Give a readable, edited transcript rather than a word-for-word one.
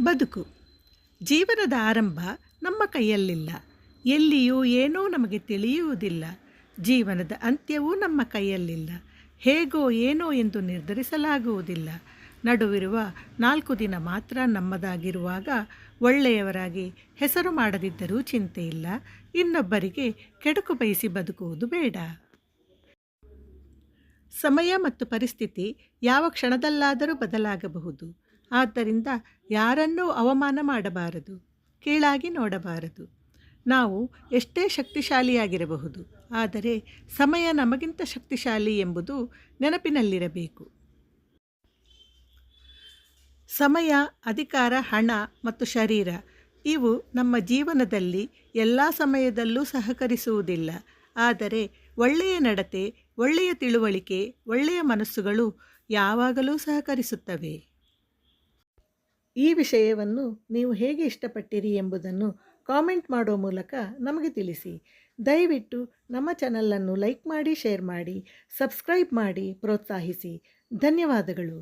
ಬದುಕು ಜೀವನದ ಆರಂಭ ನಮ್ಮ ಕೈಯಲ್ಲಿಲ್ಲ. ಎಲ್ಲಿಯೂ ಏನೂ ನಮಗೆ ತಿಳಿಯುವುದಿಲ್ಲ. ಜೀವನದ ಅಂತ್ಯವೂ ನಮ್ಮ ಕೈಯಲ್ಲಿಲ್ಲ. ಹೇಗೋ ಏನೋ ಎಂದು ನಿರ್ಧರಿಸಲಾಗುವುದಿಲ್ಲ. ನಡುವಿರುವ 4 ದಿನ ಮಾತ್ರ ನಮ್ಮದಾಗಿರುವಾಗ ಒಳ್ಳೆಯವರಾಗಿ ಹೆಸರು ಮಾಡದಿದ್ದರೂ ಚಿಂತೆಯಿಲ್ಲ. ಇನ್ನೊಬ್ಬರಿಗೆ ಕೆಡುಕು ಬಯಸಿ ಬದುಕುವುದು ಬೇಡ. ಸಮಯ ಮತ್ತು ಪರಿಸ್ಥಿತಿ ಯಾವ ಕ್ಷಣದಲ್ಲಾದರೂ ಬದಲಾಗಬಹುದು. ಆದ್ದರಿಂದ ಯಾರನ್ನೂ ಅವಮಾನ ಮಾಡಬಾರದು, ಕೀಳಾಗಿ ನೋಡಬಾರದು. ನಾವು ಎಷ್ಟೇ ಶಕ್ತಿಶಾಲಿಯಾಗಿರಬಹುದು, ಆದರೆ ಸಮಯ ನಮಗಿಂತ ಶಕ್ತಿಶಾಲಿ ಎಂಬುದು ನೆನಪಿನಲ್ಲಿರಬೇಕು. ಸಮಯ, ಅಧಿಕಾರ, ಹಣ ಮತ್ತು ಶರೀರ ಇವು ನಮ್ಮ ಜೀವನದಲ್ಲಿ ಎಲ್ಲ ಸಮಯದಲ್ಲೂ ಸಹಕರಿಸುವುದಿಲ್ಲ. ಆದರೆ ಒಳ್ಳೆಯ ನಡತೆ, ಒಳ್ಳೆಯ ತಿಳುವಳಿಕೆ, ಒಳ್ಳೆಯ ಮನಸ್ಸುಗಳು ಯಾವಾಗಲೂ ಸಹಕರಿಸುತ್ತವೆ. ಈ ವಿಷಯವನ್ನು ನೀವು ಹೇಗೆ ಇಷ್ಟಪಟ್ಟಿರಿ ಎಂಬುದನ್ನು ಕಾಮೆಂಟ್ ಮಾಡೋ ಮೂಲಕ ನಮಗೆ ತಿಳಿಸಿ. ದಯವಿಟ್ಟು ನಮ್ಮ ಚಾನಲನ್ನು ಲೈಕ್ ಮಾಡಿ, ಶೇರ್ ಮಾಡಿ, ಸಬ್ಸ್ಕ್ರೈಬ್ ಮಾಡಿ ಪ್ರೋತ್ಸಾಹಿಸಿ. ಧನ್ಯವಾದಗಳು.